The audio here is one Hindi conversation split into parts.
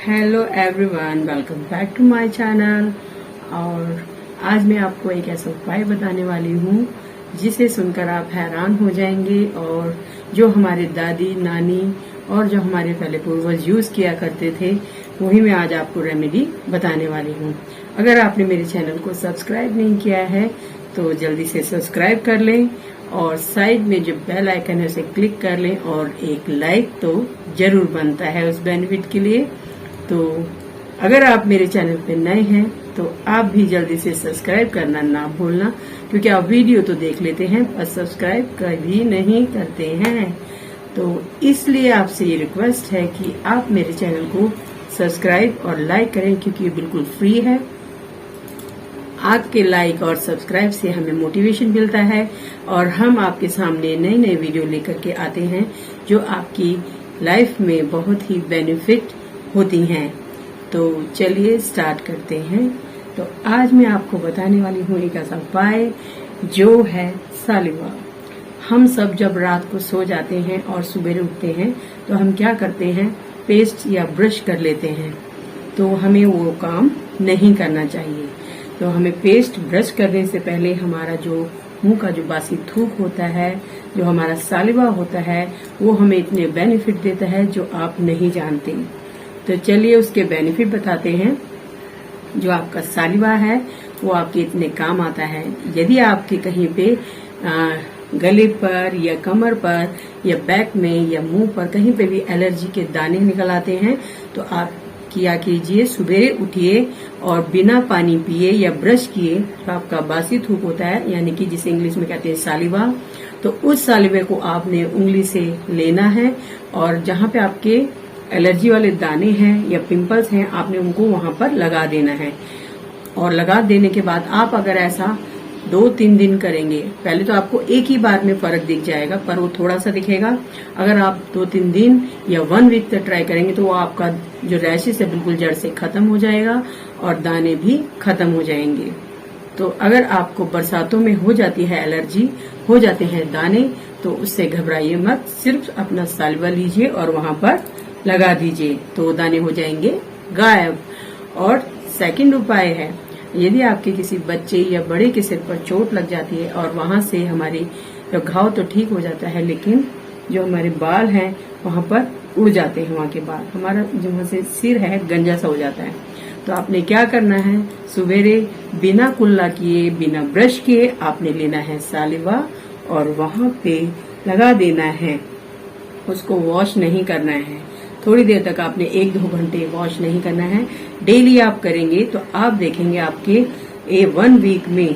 Hello everyone, welcome back to my channel. और आज मैं आपको एक ऐसा उपाय बताने वाली हूँ जिसे सुनकर आप हैरान हो जाएंगे और जो हमारे दादी नानी और जो हमारे पहले पूर्वज यूज किया करते थे वही मैं आज आपको रेमेडी बताने वाली हूँ। अगर आपने मेरे चैनल को सब्सक्राइब नहीं किया है तो जल्दी से सब्सक्राइब कर लें और साइड में जो बेल आइकन है उसे क्लिक कर लें और एक लाइक तो जरूर बनता है उस बेनिफिट के लिए। तो अगर आप मेरे चैनल पे नए हैं तो आप भी जल्दी से सब्सक्राइब करना ना भूलना, क्योंकि आप वीडियो तो देख लेते हैं पर सब्सक्राइब कभी नहीं करते हैं। तो इसलिए आपसे ये रिक्वेस्ट है कि आप मेरे चैनल को सब्सक्राइब और लाइक करें, क्योंकि ये बिल्कुल फ्री है। आपके लाइक और सब्सक्राइब से हमें मोटिवेशन मिलता है और हम आपके सामने नए नए वीडियो लेकर के आते हैं जो आपकी लाइफ में बहुत ही बेनिफिट होती हैं। तो चलिए स्टार्ट करते हैं। तो आज मैं आपको बताने वाली हूँ एक ऐसा उपाय जो है सालिवा। हम सब जब रात को सो जाते हैं और सुबह उठते हैं तो हम क्या करते हैं, पेस्ट या ब्रश कर लेते हैं। तो हमें वो काम नहीं करना चाहिए। तो हमें पेस्ट ब्रश करने से पहले हमारा जो मुंह का जो बासी थूक होता है, जो हमारा सालिवा होता है, वो हमें इतने बेनिफिट देता है जो आप नहीं जानते। तो चलिए उसके बेनिफिट बताते हैं। जो आपका सालिवा है वो आपके इतने काम आता है। यदि आपके कहीं पे गले पर या कमर पर या बैक में या मुंह पर कहीं पे भी एलर्जी के दाने निकल आते हैं तो आप किया कीजिए, सुबह उठिए और बिना पानी पिए या ब्रश किए तो आपका बासी थूक होता है, यानी कि जिसे इंग्लिश में कहते हैं सालिवा, तो उस सालिवे को आपने उंगली से लेना है और जहाँ पे आपके एलर्जी वाले दाने हैं या पिंपल्स हैं आपने उनको वहां पर लगा देना है। और लगा देने के बाद आप अगर ऐसा 2-3 दिन करेंगे, पहले तो आपको एक ही बार में फर्क दिख जाएगा पर वो थोड़ा सा दिखेगा। अगर आप 2-3 दिन या 1 वीक तक ट्राई करेंगे तो वो आपका जो रैशेस है बिल्कुल जड़ से खत्म हो जाएगा और दाने भी खत्म हो जाएंगे। तो अगर आपको बरसातों में हो जाती है एलर्जी, हो जाते हैं दाने, तो उससे घबराइए मत, सिर्फ अपना सालिवा लीजिए और वहां पर लगा दीजिए तो दाने हो जाएंगे गायब। और सेकंड उपाय है, यदि आपके किसी बच्चे या बड़े के सिर पर चोट लग जाती है और वहां से हमारी घाव तो ठीक हो जाता है लेकिन जो हमारे बाल हैं वहां पर उड़ जाते हैं, वहां के बाल, हमारा जो वहां से सिर है गंजा सा हो जाता है। तो आपने क्या करना है, सवेरे बिना कुल्ला किए बिना ब्रश किए आपने लेना है सालिवा और वहां पे लगा देना है। उसको वॉश नहीं करना है, थोड़ी देर तक आपने 1-2 घंटे वॉश नहीं करना है। डेली आप करेंगे तो आप देखेंगे आपके 1 वीक में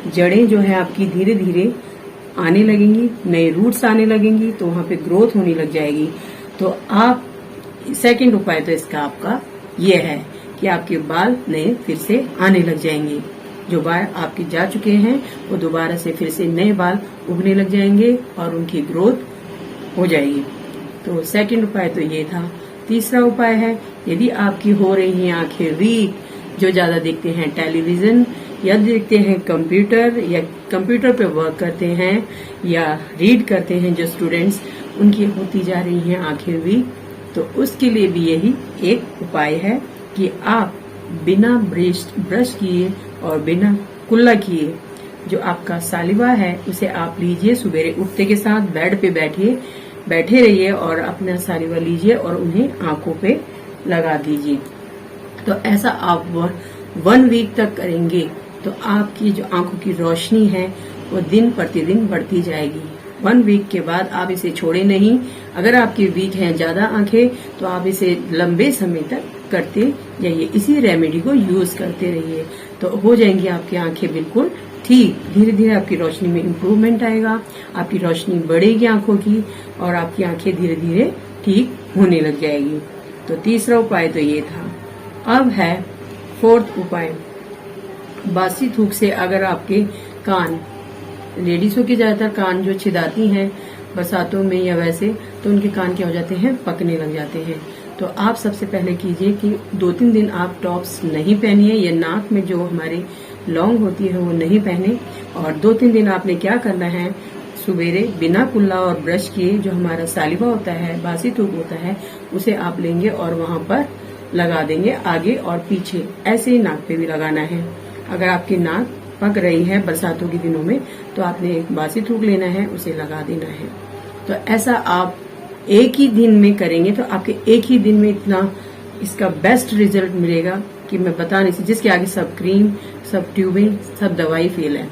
जड़ें जो है आपकी धीरे धीरे आने लगेंगी, नए रूट्स आने लगेंगी, तो वहां पे ग्रोथ होने लग जाएगी। तो आप सेकंड उपाय तो इसका आपका ये है कि आपके बाल नए फिर से आने लग जाएंगे। जो बाल आपके जा चुके हैं वो दोबारा से फिर से नए बाल उगने लग जाएंगे और उनकी ग्रोथ हो जाएगी। तो सेकंड उपाय तो ये था। तीसरा उपाय है, यदि आपकी हो रही हैं आंखें वीक, जो ज्यादा देखते हैं टेलीविजन या देखते हैं कंप्यूटर या कंप्यूटर पे वर्क करते हैं या रीड करते हैं, जो स्टूडेंट्स उनकी होती जा रही हैं आंखें वीक, तो उसके लिए भी यही एक उपाय है कि आप बिना ब्रश किए और बिना कुल्ला किए जो आपका सालिवा है उसे आप लीजिए, सुबह उठते के साथ बेड पे बैठे रहिए और अपना सालिवा लीजिए और उन्हें आंखों पे लगा दीजिए। तो ऐसा आप 1 वीक तक करेंगे तो आपकी जो आंखों की रोशनी है वो दिन प्रतिदिन बढ़ती जाएगी। 1 वीक के बाद आप इसे छोड़े नहीं। अगर आपकी वीक हैं ज्यादा आंखें तो आप इसे लंबे समय तक करते जाइए, इसी रेमेडी को यूज करते रहिए तो हो जाएंगी आपकी आंखें बिल्कुल ठीक। धीरे धीरे आपकी रोशनी में इम्प्रूवमेंट आएगा, आपकी रोशनी बढ़ेगी आंखों की और आपकी आंखें धीरे धीरे ठीक होने लग जाएगी। तो तीसरा उपाय तो ये था। अब है 4th उपाय। बासी थूक से अगर आपके कान, लेडीजों के ज्यादातर कान जो छिदाती हैं बरसातों में या वैसे, तो उनके कान क्या हो जाते हैं, पकने लग जाते हैं। तो आप सबसे पहले कीजिए कि 2-3 दिन आप टॉप्स नहीं पहनिए या नाक में जो हमारी लौंग होती है वो नहीं पहने। और 2-3 दिन आपने क्या करना है, सवेरे बिना कुल्ला और ब्रश किए जो हमारा सालिवा होता है, बासी थूक होता है, उसे आप लेंगे और वहां पर लगा देंगे आगे और पीछे, ऐसे ही नाक पे भी लगाना है। अगर आपकी नाक पक रही है बरसातों के दिनों में तो आपने एक बासी थूक लेना है, उसे लगा देना है। तो ऐसा आप एक ही दिन में करेंगे तो आपके एक ही दिन में इतना इसका बेस्ट रिजल्ट मिलेगा कि मैं बता नहीं सकती। जिसके आगे सब क्रीम, सब ट्यूबिंग, सब दवाई फेल है।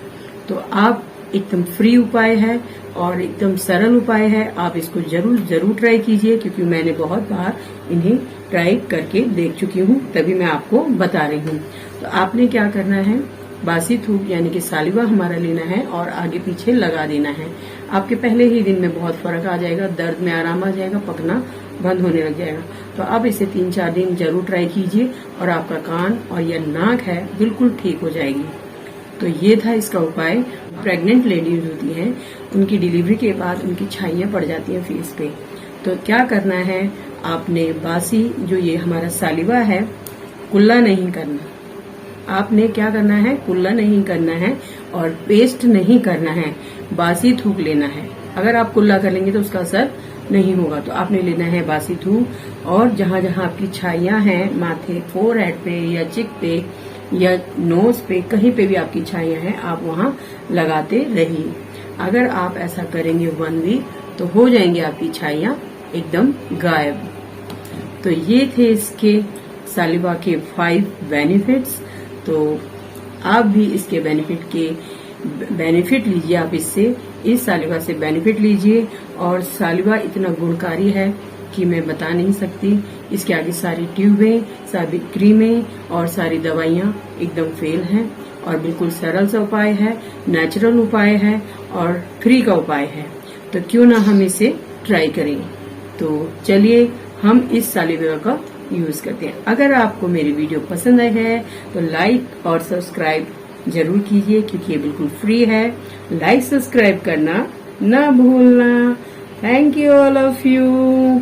तो आप एकदम फ्री उपाय है और एकदम सरल उपाय है। आप इसको जरूर ट्राई कीजिए, क्योंकि मैंने बहुत बार इन्हें ट्राई करके देख चुकी हूँ, तभी मैं आपको बता रही हूँ। तो आपने क्या करना है, बासी थूक यानी कि सालिवा हमारा लेना है और आगे पीछे लगा देना है। आपके पहले ही दिन में बहुत फर्क आ जाएगा, दर्द में आराम आ जाएगा, पकना बंद होने लग जाएगा। तो आप इसे 3-4 दिन जरूर ट्राई कीजिए और आपका कान और यह नाक है बिल्कुल ठीक हो जाएगी। तो ये था इसका उपाय। प्रेग्नेंट लेडीज होती हैं, उनकी डिलीवरी के बाद उनकी छाइयाँ पड़ जाती हैं फेस पे। तो क्या करना है, आपने बासी जो ये हमारा सालिवा है, कुल्ला नहीं करना। आपने क्या करना है, कुल्ला नहीं करना है और पेस्ट नहीं करना है, बासी थूक लेना है। अगर आप कुल्ला कर लेंगे तो उसका असर नहीं होगा। तो आपने लेना है बासी थूक और जहाँ जहाँ आपकी छाइयाँ हैं, माथे, फोरहेड पे या चिक पे या नोज पे, कहीं पे भी आपकी छाइयाँ हैं, आप वहाँ लगाते रहिए। अगर आप ऐसा करेंगे 1 वीक तो हो जाएंगे आपकी छाइयाँ एकदम गायब। तो ये थे इसके सालिवा के 5 बेनिफिट्स। तो आप भी इसके बेनिफिट लीजिए। आप इससे, इस सालिवा से बेनिफिट लीजिए। और सालिवा इतना गुणकारी है कि मैं बता नहीं सकती। इसके आगे सारी ट्यूबें, सारी क्रीमें और सारी दवाइयाँ एकदम फेल हैं और बिल्कुल सरल सा उपाय है, नेचुरल उपाय है और फ्री का उपाय है। तो क्यों ना हम इसे ट्राई करें। तो चलिए हम इस सालिवा का यूज करते हैं। अगर आपको मेरी वीडियो पसंद आई है तो लाइक और सब्सक्राइब जरूर कीजिए, क्योंकि ये बिल्कुल फ्री है। लाइक सब्सक्राइब करना ना भूलना। Thank you all of you.